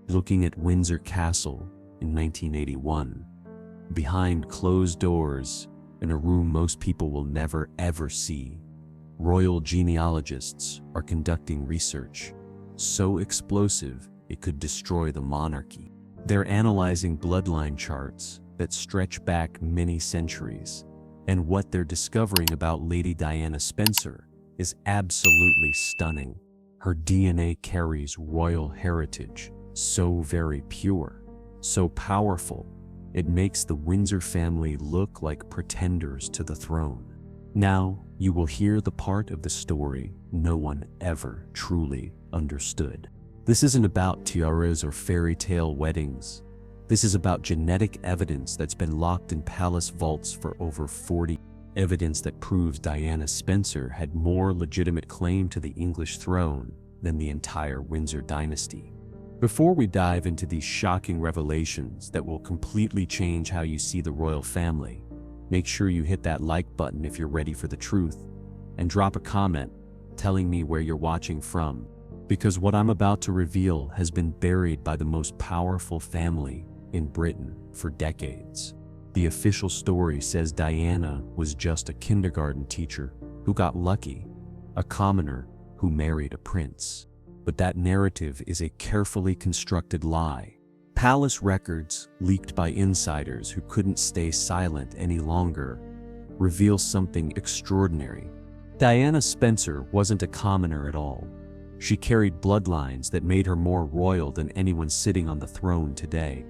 looking at Windsor Castle in 1981, behind closed doors in a room most people will never ever see. Royal genealogists are conducting research so explosive it could destroy the monarchy. They're analyzing bloodline charts that stretch back many centuries, and what they're discovering about Lady Diana Spencer is absolutely stunning. Her DNA carries royal heritage, so very pure, so powerful, it makes the Windsor family look like pretenders to the throne. Now, you will hear the part of the story no one ever truly understood. This isn't about tiaras or fairy tale weddings. This is about genetic evidence that's been locked in palace vaults for over 40 years. Evidence that proves Diana Spencer had more legitimate claim to the English throne than the entire Windsor dynasty. Before we dive into these shocking revelations that will completely change how you see the royal family, make sure you hit that like button if you're ready for the truth, and drop a comment telling me where you're watching from, because what I'm about to reveal has been buried by the most powerful family in Britain for decades. The official story says Diana was just a kindergarten teacher who got lucky, a commoner who married a prince. But that narrative is a carefully constructed lie. Palace records, leaked by insiders who couldn't stay silent any longer, reveal something extraordinary. Diana Spencer wasn't a commoner at all. She carried bloodlines that made her more royal than anyone sitting on the throne today.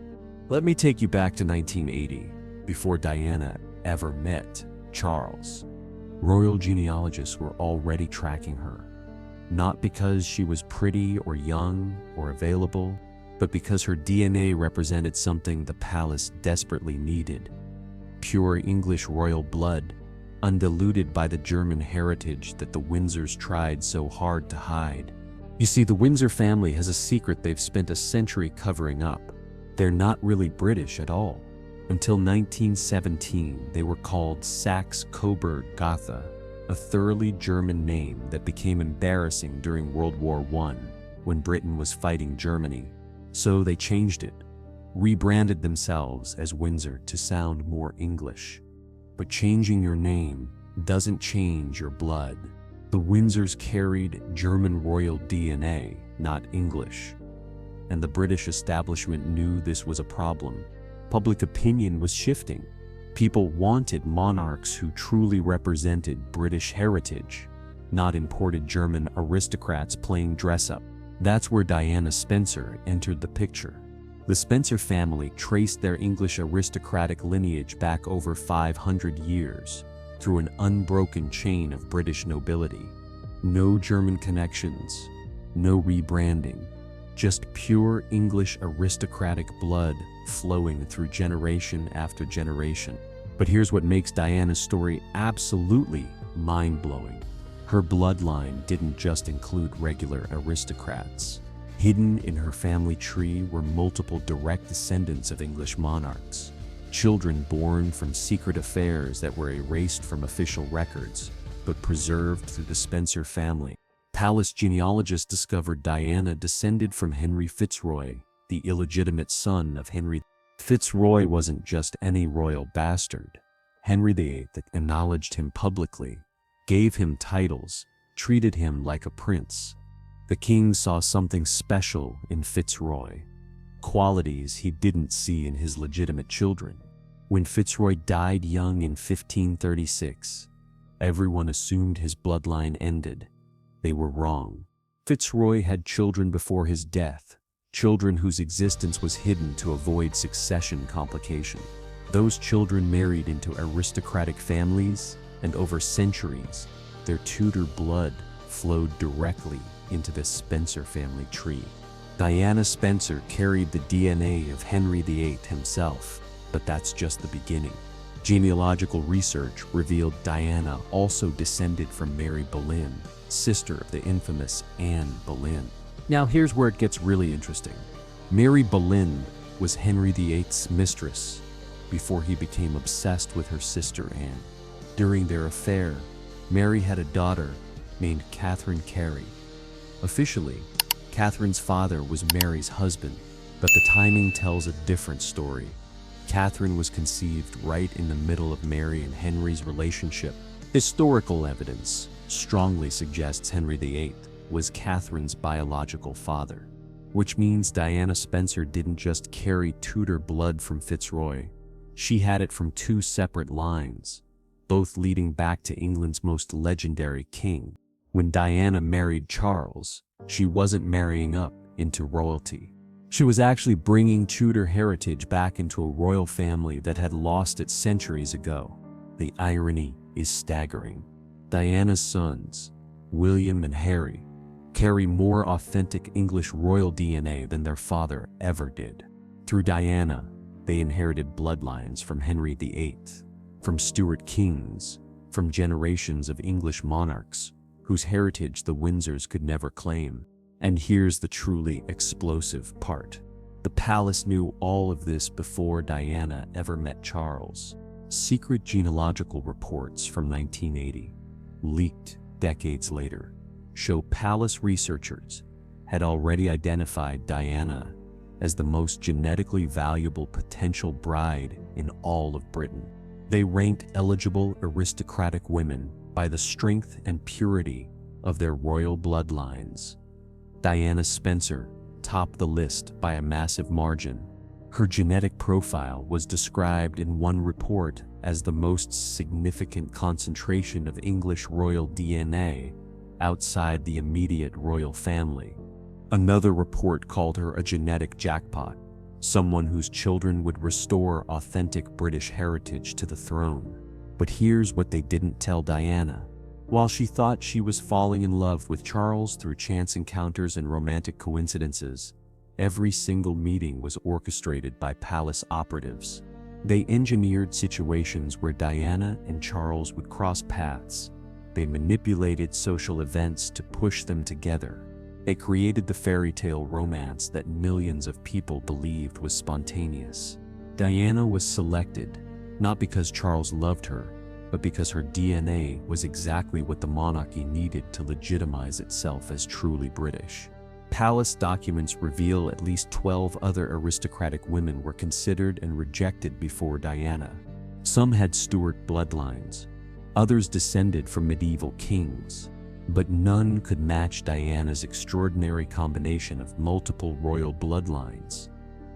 Let me take you back to 1980, before Diana ever met Charles. Royal genealogists were already tracking her, not because she was pretty or young or available, but because her DNA represented something the palace desperately needed: pure English royal blood, undiluted by the German heritage that the Windsors tried so hard to hide. You see, the Windsor family has a secret they've spent a century covering up. They're not really British at all. Until 1917, they were called Saxe-Coburg-Gotha, a thoroughly German name that became embarrassing during World War I, when Britain was fighting Germany. So they changed it, rebranded themselves as Windsor to sound more English. But changing your name doesn't change your blood. The Windsors carried German royal DNA, not English. And the British establishment knew this was a problem. Public opinion was shifting. People wanted monarchs who truly represented British heritage, not imported German aristocrats playing dress-up. That's where Diana Spencer entered the picture. The Spencer family traced their English aristocratic lineage back over 500 years, through an unbroken chain of British nobility. No German connections, no rebranding, just pure English aristocratic blood flowing through generation after generation. But here's what makes Diana's story absolutely mind-blowing. Her bloodline didn't just include regular aristocrats. Hidden in her family tree were multiple direct descendants of English monarchs, children born from secret affairs that were erased from official records, but preserved through the Spencer family. Palace genealogists discovered Diana descended from Henry Fitzroy, the illegitimate son of Henry. Fitzroy wasn't just any royal bastard. Henry VIII acknowledged him publicly, gave him titles, treated him like a prince. The king saw something special in Fitzroy, qualities he didn't see in his legitimate children. When Fitzroy died young in 1536, everyone assumed his bloodline ended. They were wrong. Fitzroy had children before his death, children whose existence was hidden to avoid succession complication. Those children married into aristocratic families, and over centuries, their Tudor blood flowed directly into the Spencer family tree. Diana Spencer carried the DNA of Henry VIII himself, but that's just the beginning. Genealogical research revealed Diana also descended from Mary Boleyn, sister of the infamous Anne Boleyn. Now here's where it gets really interesting. Mary Boleyn was Henry VIII's mistress before he became obsessed with her sister Anne. During their affair, Mary had a daughter named Catherine Carey. Officially, Catherine's father was Mary's husband, But the timing tells a different story. Catherine was conceived right in the middle of Mary and Henry's relationship. Historical evidence strongly suggests Henry VIII was Catherine's biological father, which means Diana Spencer didn't just carry Tudor blood from Fitzroy. She had it from two separate lines, both leading back to England's most legendary king. When Diana married Charles, she wasn't marrying up into royalty. She was actually bringing Tudor heritage back into a royal family that had lost it centuries ago. The irony is staggering. Diana's sons, William and Harry, carry more authentic English royal DNA than their father ever did. Through Diana, they inherited bloodlines from Henry VIII, from Stuart kings, from generations of English monarchs, whose heritage the Windsors could never claim. And here's the truly explosive part. The palace knew all of this before Diana ever met Charles. Secret genealogical reports from 1980, leaked decades later, show palace researchers had already identified Diana as the most genetically valuable potential bride in all of Britain. They ranked eligible aristocratic women by the strength and purity of their royal bloodlines. Diana Spencer topped the list by a massive margin. Her genetic profile was described in one report as the most significant concentration of English royal DNA outside the immediate royal family. Another report called her a genetic jackpot, someone whose children would restore authentic British heritage to the throne. But here's what they didn't tell Diana. While she thought she was falling in love with Charles through chance encounters and romantic coincidences, every single meeting was orchestrated by palace operatives. They engineered situations where Diana and Charles would cross paths. They manipulated social events to push them together. They created the fairy tale romance that millions of people believed was spontaneous. Diana was selected, not because Charles loved her, but because her DNA was exactly what the monarchy needed to legitimize itself as truly British. Palace documents reveal at least 12 other aristocratic women were considered and rejected before Diana. Some had Stuart bloodlines, others descended from medieval kings, but none could match Diana's extraordinary combination of multiple royal bloodlines,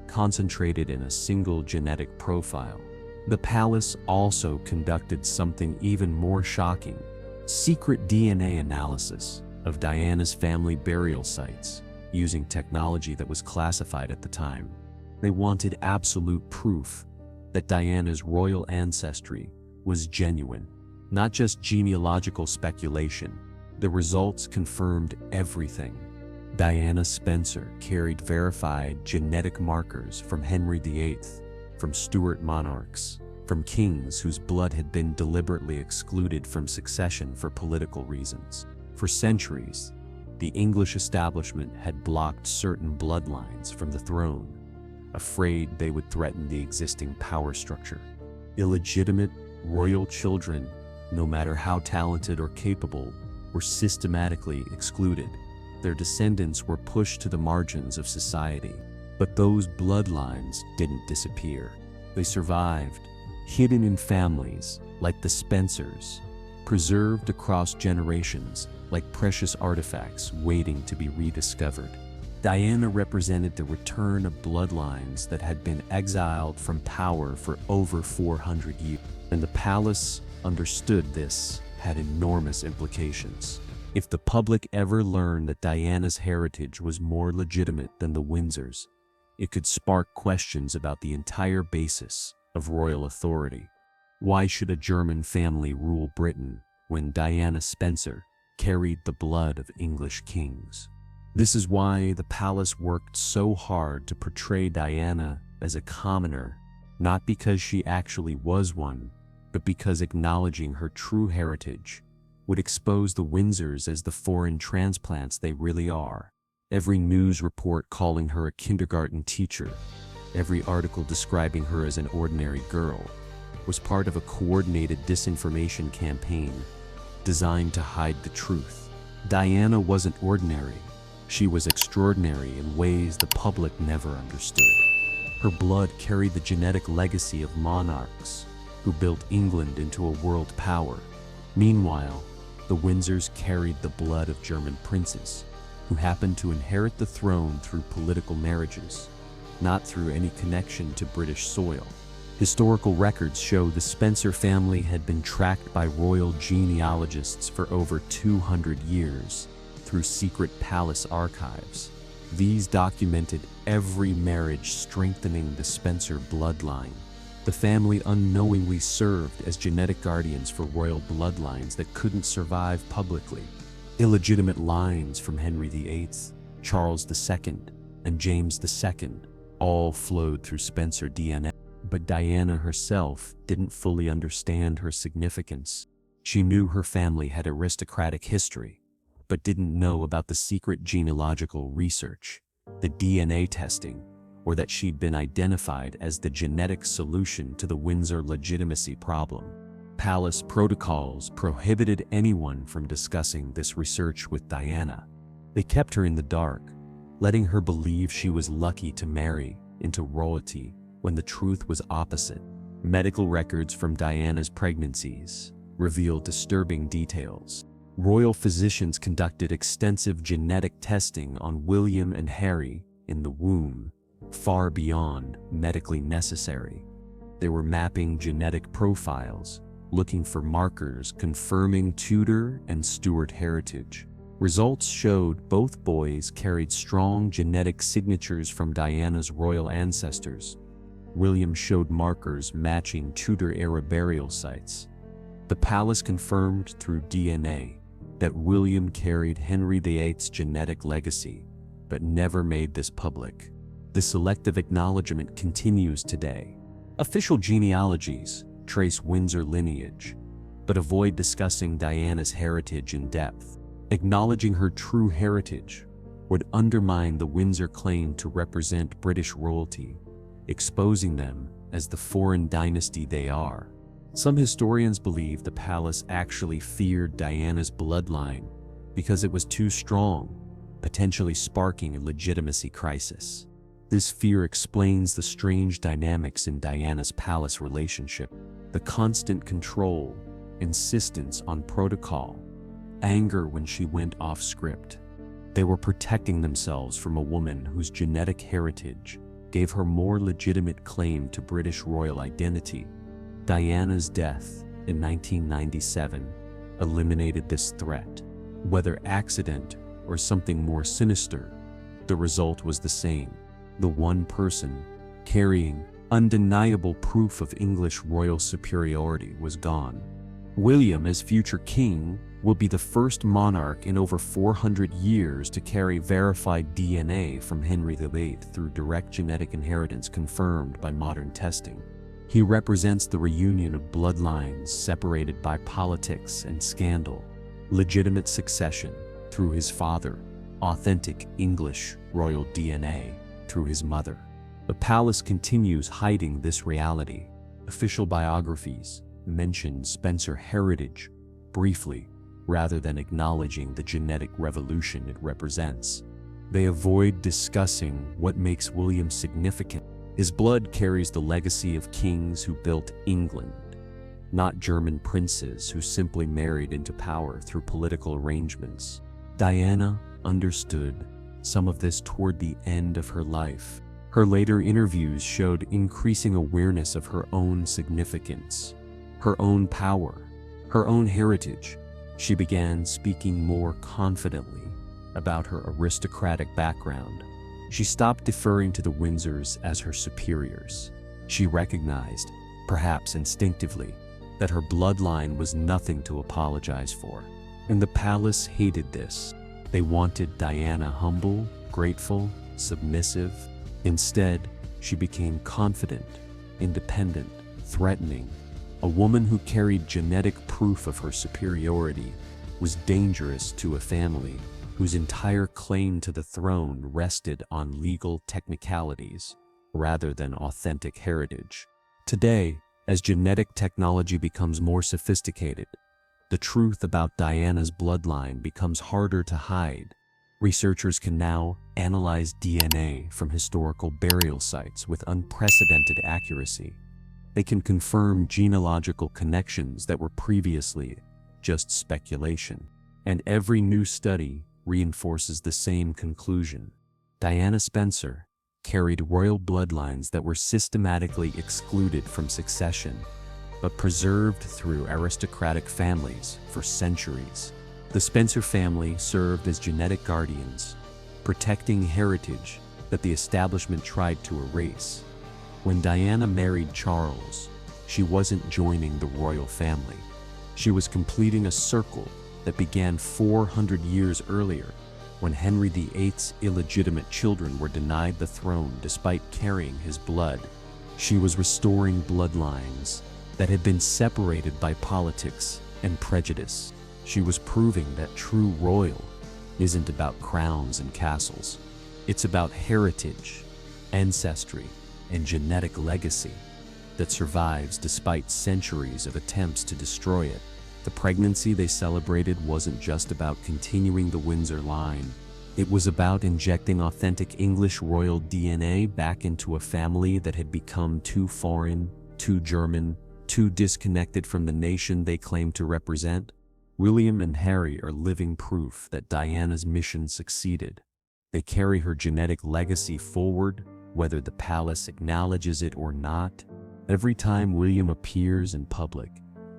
concentrated in a single genetic profile. The palace also conducted something even more shocking: secret DNA analysis of Diana's family burial sites, using technology that was classified at the time. They wanted absolute proof that Diana's royal ancestry was genuine, not just genealogical speculation. The results confirmed everything. Diana Spencer carried verified genetic markers from Henry VIII, from Stuart monarchs, from kings whose blood had been deliberately excluded from succession for political reasons. For centuries, the English establishment had blocked certain bloodlines from the throne, afraid they would threaten the existing power structure. Illegitimate royal children, no matter how talented or capable, were systematically excluded. Their descendants were pushed to the margins of society. But those bloodlines didn't disappear. They survived, hidden in families like the Spencers, preserved across generations like precious artifacts waiting to be rediscovered. Diana represented the return of bloodlines that had been exiled from power for over 400 years. And the palace understood this had enormous implications. If the public ever learned that Diana's heritage was more legitimate than the Windsors, it could spark questions about the entire basis of royal authority. Why should a German family rule Britain when Diana Spencer carried the blood of English kings? This is why the palace worked so hard to portray Diana as a commoner, not because she actually was one, but because acknowledging her true heritage would expose the Windsors as the foreign transplants they really are. Every news report calling her a kindergarten teacher, every article describing her as an ordinary girl, was part of a coordinated disinformation campaign designed to hide the truth. Diana wasn't ordinary. She was extraordinary in ways the public never understood. Her blood carried the genetic legacy of monarchs who built England into a world power. Meanwhile, the Windsors carried the blood of German princes who happened to inherit the throne through political marriages, not through any connection to British soil. Historical records show the Spencer family had been tracked by royal genealogists for over 200 years through secret palace archives. These documented every marriage, strengthening the Spencer bloodline. The family unknowingly served as genetic guardians for royal bloodlines that couldn't survive publicly. Illegitimate lines from Henry VIII, Charles II, and James II all flowed through Spencer DNA. But Diana herself didn't fully understand her significance. She knew her family had aristocratic history, but didn't know about the secret genealogical research, the DNA testing, or that she'd been identified as the genetic solution to the Windsor legitimacy problem. Palace protocols prohibited anyone from discussing this research with Diana. They kept her in the dark, letting her believe she was lucky to marry into royalty when the truth was opposite. Medical records from Diana's pregnancies revealed disturbing details. Royal physicians conducted extensive genetic testing on William and Harry in the womb, far beyond medically necessary. They were mapping genetic profiles, looking for markers confirming Tudor and Stuart heritage. Results showed both boys carried strong genetic signatures from Diana's royal ancestors. William showed markers matching Tudor-era burial sites. The palace confirmed through DNA that William carried Henry VIII's genetic legacy, but never made this public. The selective acknowledgement continues today. Official genealogies trace Windsor lineage, but avoid discussing Diana's heritage in depth. Acknowledging her true heritage would undermine the Windsor claim to represent British royalty, exposing them as the foreign dynasty they are. Some historians believe the palace actually feared Diana's bloodline because it was too strong, potentially sparking a legitimacy crisis. This fear explains the strange dynamics in Diana's palace relationship: the constant control, insistence on protocol, anger when she went off script. They were protecting themselves from a woman whose genetic heritage gave her more legitimate claim to British royal identity. Diana's death in 1997 eliminated this threat. Whether accident or something more sinister, the result was the same. The one person carrying undeniable proof of English royal superiority was gone. William, as future king, will be the first monarch in over 400 years to carry verified DNA from Henry VIII through direct genetic inheritance confirmed by modern testing. He represents the reunion of bloodlines separated by politics and scandal, legitimate succession through his father, authentic English royal DNA through his mother. The palace continues hiding this reality. Official biographies mention Spencer heritage briefly, rather than acknowledging the genetic revolution it represents. They avoid discussing what makes William significant. His blood carries the legacy of kings who built England, not German princes who simply married into power through political arrangements. Diana understood some of this toward the end of her life. Her later interviews showed increasing awareness of her own significance, her own power, her own heritage. She began speaking more confidently about her aristocratic background. She stopped deferring to the Windsors as her superiors. She recognized, perhaps instinctively, that her bloodline was nothing to apologize for. And the palace hated this. They wanted Diana humble, grateful, submissive. Instead, she became confident, independent, threatening. A woman who carried genetic proof of her superiority was dangerous to a family whose entire claim to the throne rested on legal technicalities rather than authentic heritage. Today, as genetic technology becomes more sophisticated, the truth about Diana's bloodline becomes harder to hide. Researchers can now analyze DNA from historical burial sites with unprecedented accuracy. They can confirm genealogical connections that were previously just speculation. And every new study reinforces the same conclusion. Diana Spencer carried royal bloodlines that were systematically excluded from succession, but preserved through aristocratic families for centuries. The Spencer family served as genetic guardians, protecting heritage that the establishment tried to erase. When Diana married Charles, she wasn't joining the royal family. She was completing a circle that began 400 years earlier, when Henry VIII's illegitimate children were denied the throne despite carrying his blood. She was restoring bloodlines that had been separated by politics and prejudice. She was proving that true royal isn't about crowns and castles. It's about heritage, ancestry, and genetic legacy that survives despite centuries of attempts to destroy it. The pregnancy they celebrated wasn't just about continuing the Windsor line. It was about injecting authentic English royal DNA back into a family that had become too foreign, too German, too disconnected from the nation they claimed to represent. William and Harry are living proof that Diana's mission succeeded. They carry her genetic legacy forward, whether the palace acknowledges it or not. Every time William appears in public,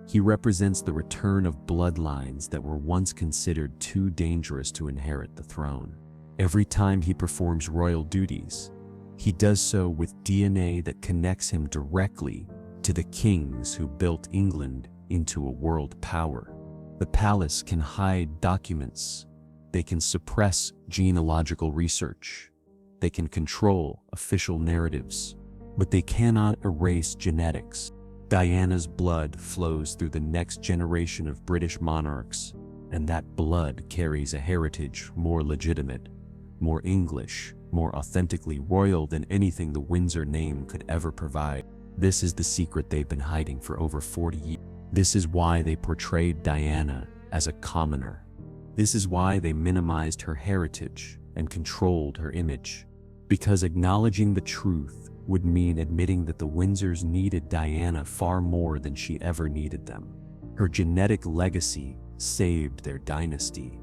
he represents the return of bloodlines that were once considered too dangerous to inherit the throne. Every time he performs royal duties, he does so with DNA that connects him directly to the kings who built England into a world power. The palace can hide documents, they can suppress genealogical research, they can control official narratives, but they cannot erase genetics. Diana's blood flows through the next generation of British monarchs, and that blood carries a heritage more legitimate, more English, more authentically royal than anything the Windsor name could ever provide. This is the secret they've been hiding for over 40 years. This is why they portrayed Diana as a commoner. This is why they minimized her heritage and controlled her image. Because acknowledging the truth would mean admitting that the Windsors needed Diana far more than she ever needed them. Her genetic legacy saved their dynasty.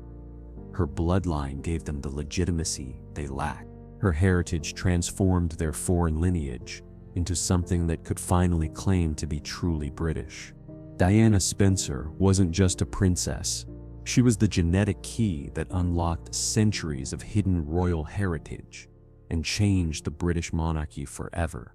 Her bloodline gave them the legitimacy they lacked. Her heritage transformed their foreign lineage into something that could finally claim to be truly British. Diana Spencer wasn't just a princess. She was the genetic key that unlocked centuries of hidden royal heritage and changed the British monarchy forever.